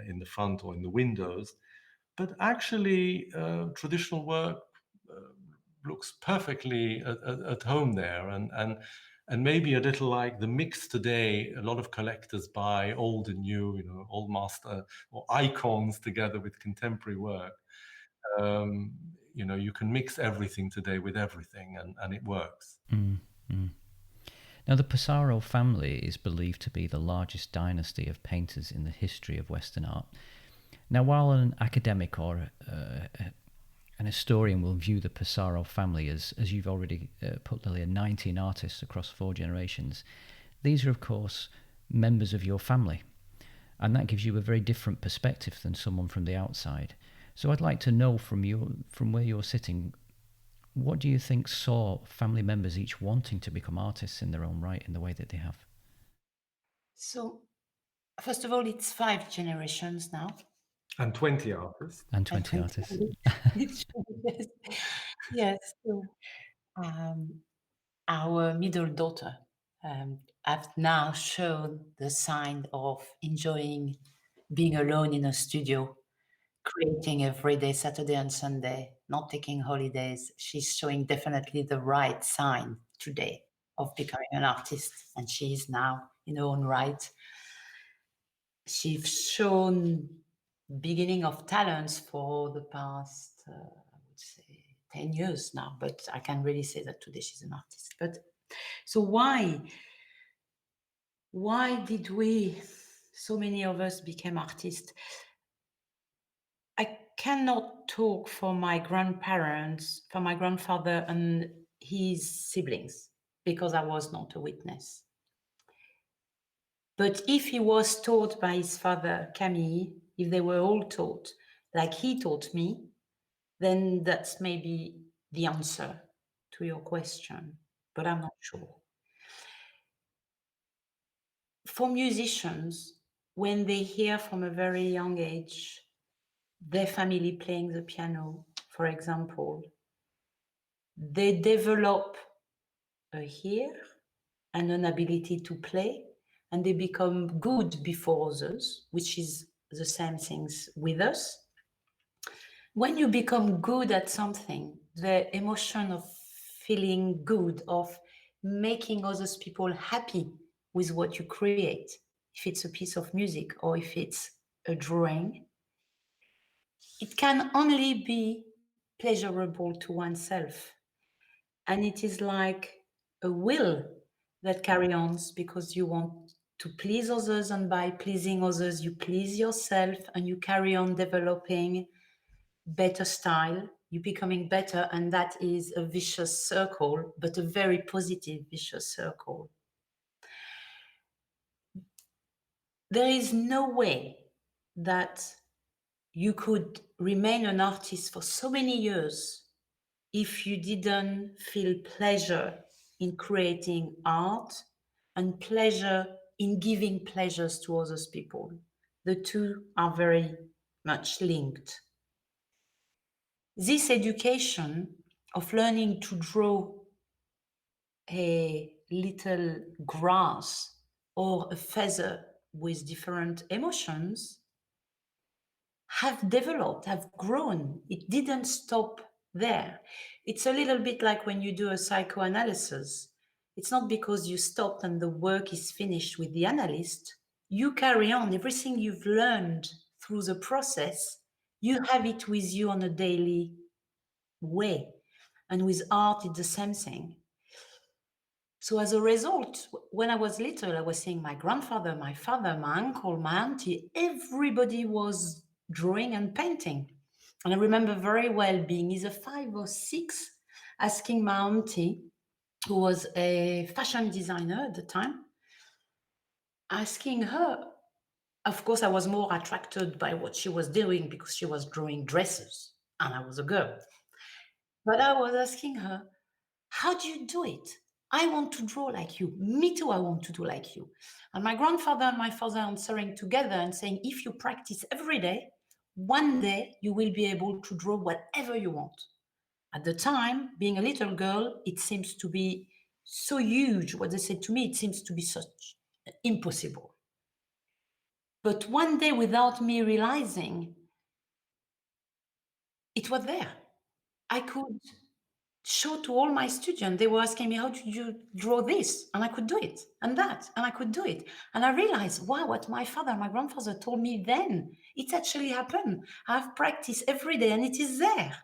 in the front or in the windows. But actually, traditional work looks perfectly at home there, and maybe a little like the mix today. A lot of collectors buy old and new, old master or icons together with contemporary work. You can mix everything today with everything, and it works. Now, the Pissarro family is believed to be the largest dynasty of painters in the history of Western art. Now, while an academic or an historian will view the Pissarro family as you've already put, Lélia, 19 artists across 4 generations, these are, of course, members of your family. And that gives you a very different perspective than someone from the outside. So I'd like to know from where you're sitting, What do you think saw family members each wanting to become artists in their own right in the way that they have? So, first of all, it's 5 generations now. And 20 artists. And 20 artists. Yes. Yes. So, our middle daughter have now shown the sign of enjoying being alone in a studio, creating every day, Saturday and Sunday, not taking holidays. She's showing definitely the right sign today of becoming an artist, and she is now in her own right. She's shown beginning of talents for the past, I would say, 10 years now, but I can really say that today she's an artist. But so why did we, so many of us became artists? I cannot talk for my grandparents, for my grandfather and his siblings, because I was not a witness. But if he was taught by his father, Camille, if they were all taught like he taught me, then that's maybe the answer to your question, but I'm not sure. For musicians, when they hear from a very young age their family playing the piano, for example, they develop a ear and an ability to play, and they become good before others, which is the same things with us. When you become good at something, the emotion of feeling good, of making others people happy with what you create, if it's a piece of music or if it's a drawing, it can only be pleasurable to oneself. And it is like a will that carries on because you want to please others, and by pleasing others, you please yourself, and you carry on developing better style, you're becoming better, and that is a vicious circle, but a very positive vicious circle. There is no way that you could remain an artist for so many years if you didn't feel pleasure in creating art and pleasure in giving pleasures to other people. The two are very much linked. This education of learning to draw a little grass or a feather with different emotions have developed, have grown. It didn't stop there. It's a little bit like when you do a psychoanalysis. It's not because you stopped and the work is finished with the analyst. You carry on. Everything you've learned through the process, you have it with you on a daily way. And with art, it's the same thing. So as a result, when I was little, I was seeing my grandfather, my father, my uncle, my auntie, everybody was drawing and painting. And I remember very well being either 5 or 6, asking my auntie, who was a fashion designer at the time, asking her. Of course, I was more attracted by what she was doing because she was drawing dresses and I was a girl. But I was asking her, how do you do it? I want to draw like you. Me too, I want to do like you. And my grandfather and my father answering together and saying, if you practice every day, one day you will be able to draw whatever you want. At the time, being a little girl, it seems to be so huge. What they said to me, it seems to be such impossible. But one day, without me realizing, it was there. I could show to all my students. They were asking me, how did you draw this? And I could do it, and that, and I could do it. And I realized, wow, what my father and my grandfather told me then, it actually happened. I've practiced every day and it is there.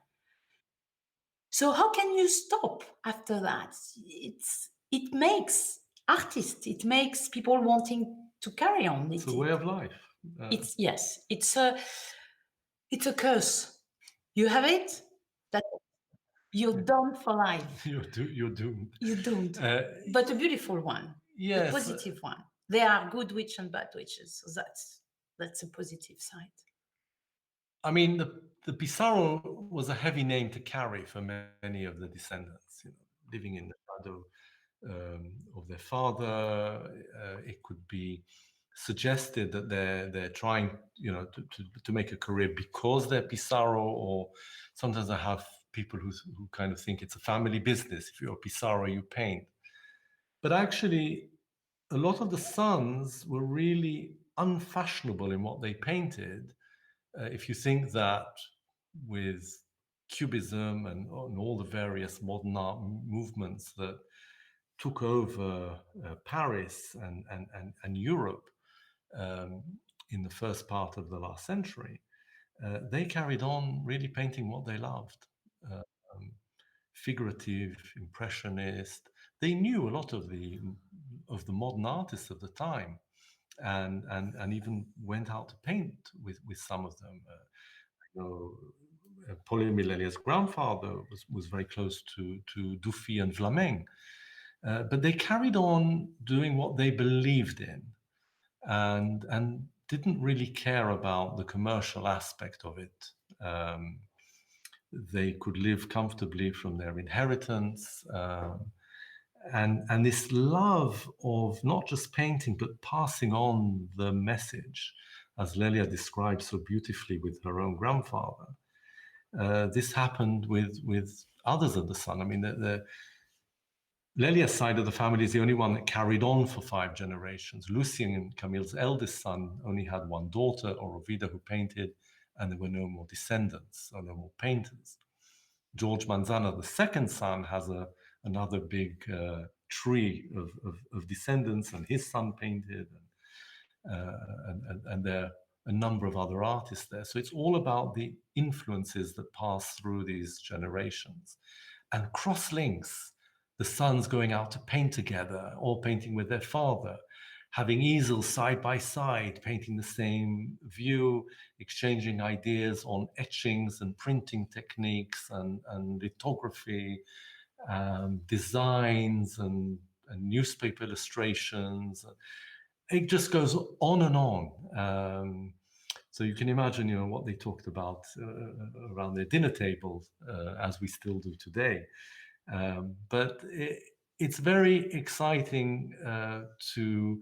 So how can you stop after that? It makes artists, it makes people wanting to carry on. It's a way of life. It's a curse. You have it, that you're done for life. You're doomed. You're doomed. But a beautiful one. Yes. A positive one. There are good witches and bad witches. So that's a positive side. I mean, the Pissarro was a heavy name to carry for many of the descendants, living in the shadow of their father. It could be suggested that they're trying, to make a career because they're Pissarro, or sometimes I have people who kind of think it's a family business. If you're a Pissarro, you paint. But actually, a lot of the sons were really unfashionable in what they painted. If you think that with Cubism and all the various modern art movements that took over Paris and Europe in the first part of the last century, they carried on really painting what they loved. Figurative, impressionist. They knew a lot of the modern artists of the time, and even went out to paint with some of them. Paul Émile Lélia's grandfather was very close to Dufy and Vlaminck, but they carried on doing what they believed in, and didn't really care about the commercial aspect of it. They could live comfortably from their inheritance, and this love of not just painting but passing on the message, as Lélia described so beautifully with her own grandfather. This happened with others of the son. I mean, the Lélia's side of the family is the only one that carried on for 5 generations. Lucien and Camille's eldest son only had one daughter, Orovida, who painted, and there were no more descendants, or no more painters. George Manzana, the second son, has another big tree of descendants, and his son painted, and there are a number of other artists there. So it's all about the influences that pass through these generations, and cross-links, the sons going out to paint together or painting with their father, having easels side by side, painting the same view, exchanging ideas on etchings and printing techniques and lithography, designs and newspaper illustrations. It just goes on and on. So you can imagine, what they talked about around their dinner table, as we still do today. But it's very exciting to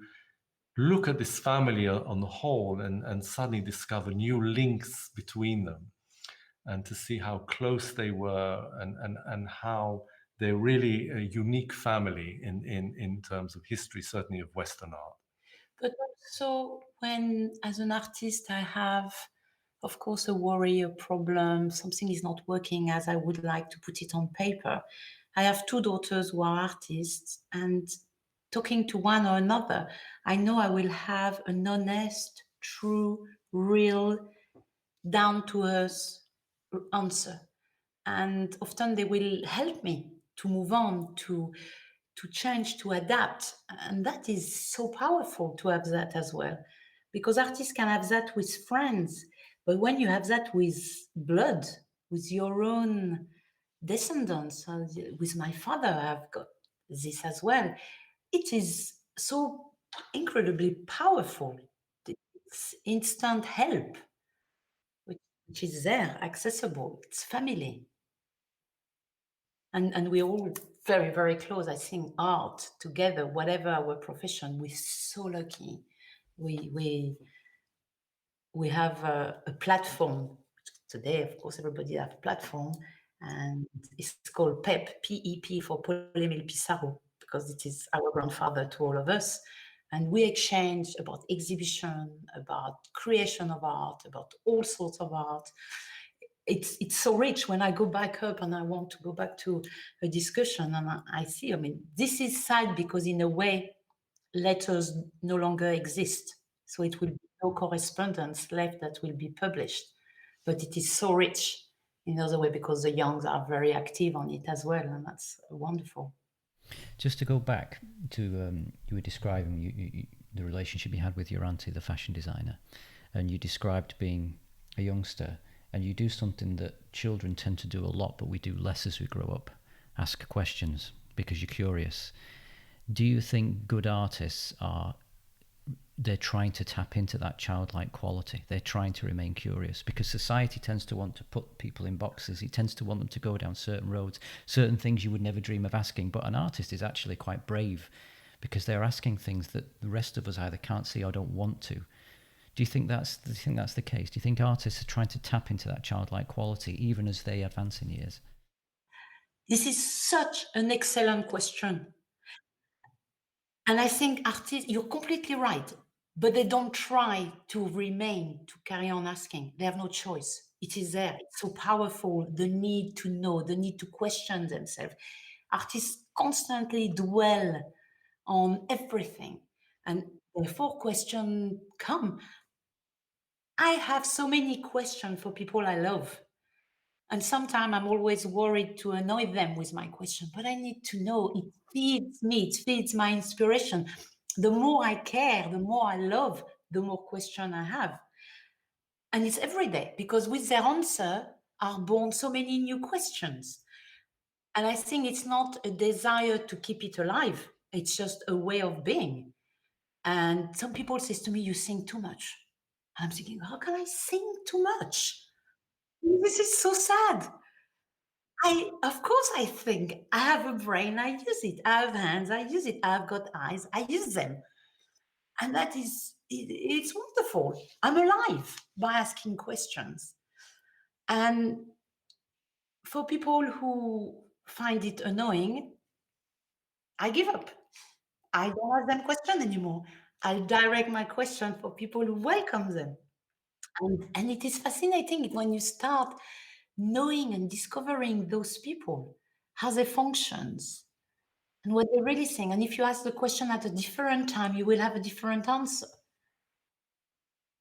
look at this family on the whole and suddenly discover new links between them, and to see how close they were, and how they're really a unique family in terms of history, certainly of Western art. But also, when, as an artist, I have, of course, a worry, a problem, something is not working as I would like to put it on paper. I have 2 daughters who are artists, and talking to one or another, I know I will have an honest, true, real, down-to-earth answer. And often they will help me to move on, to change, to adapt. And that is so powerful to have that as well. Because artists can have that with friends, but when you have that with blood, with your own descendants, with my father, I've got this as well. It is so incredibly powerful. It's instant help, which is there, accessible. It's family. And we're all very, very close. I think art together, whatever our profession, we're so lucky. We have a platform. Today, of course, everybody has a platform, and it's called PEP, P-E-P, for Paul Émile Pissarro, because it is our grandfather to all of us. And we exchange about exhibition, about creation of art, about all sorts of art. It's so rich. When I go back up and I want to go back to a discussion, and I see, this is sad because in a way, letters no longer exist. So it will be no correspondence left that will be published. But it is so rich in other way because the youngs are very active on it as well. And that's wonderful. Just to go back to, you were describing the relationship you had with your auntie, the fashion designer, and you described being a youngster. And you do something that children tend to do a lot, but we do less as we grow up. Ask questions because you're curious. Do you think good artists are they're trying to tap into that childlike quality. They're trying to remain curious, because society tends to want to put people in boxes. It tends to want them to go down certain roads, certain things you would never dream of asking. But an artist is actually quite brave, because they're asking things that the rest of us either can't see or don't want to. Do you think that's the case? Do you think artists are trying to tap into that childlike quality even as they advance in years? This is such an excellent question. And I think artists, you're completely right, but they don't try to carry on asking. They have no choice. It is there. It's so powerful, the need to know, the need to question themselves. Artists constantly dwell on everything, and therefore questions come. I have so many questions for people I love. And sometimes I'm always worried to annoy them with my question, but I need to know. It feeds me, it feeds my inspiration. The more I care, the more I love, the more question I have. And it's every day, because with their answer are born so many new questions. And I think it's not a desire to keep it alive. It's just a way of being. And some people say to me, you sing too much. I'm thinking, how can I sing too much? This is so sad. Of course, I think I have a brain, I use it. I have hands, I use it. I've got eyes, I use them. And that is, it's wonderful. I'm alive by asking questions. And for people who find it annoying, I give up. I don't ask them questions anymore. I direct my question for people who welcome them. And it is fascinating when you start knowing and discovering those people, how they functions, and what they're really saying. And if you ask the question at a different time, you will have a different answer.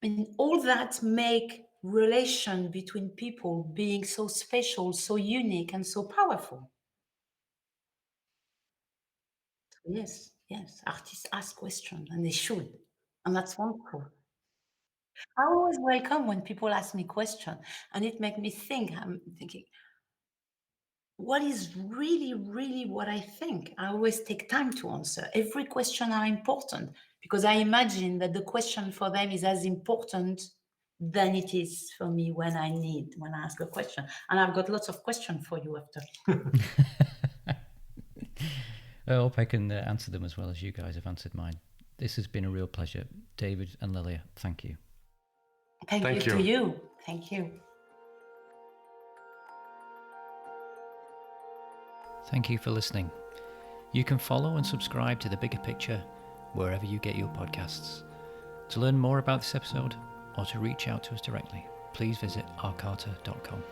And all that make relation between people being so special, so unique, and so powerful. Yes, yes, artists ask questions, and they should. And that's wonderful. I always welcome when people ask me questions, and it makes me think. I'm thinking, what is really, really what I think? I always take time to answer. Every question are important, because I imagine that the question for them is as important than it is for me when I ask a question. And I've got lots of questions for you after. I hope I can answer them as well as you guys have answered mine. This has been a real pleasure. David and Lélia, thank you. Thank you to you. Thank you. Thank you for listening. You can follow and subscribe to The Bigger Picture wherever you get your podcasts. To learn more about this episode or to reach out to us directly, please visit arcarter.com.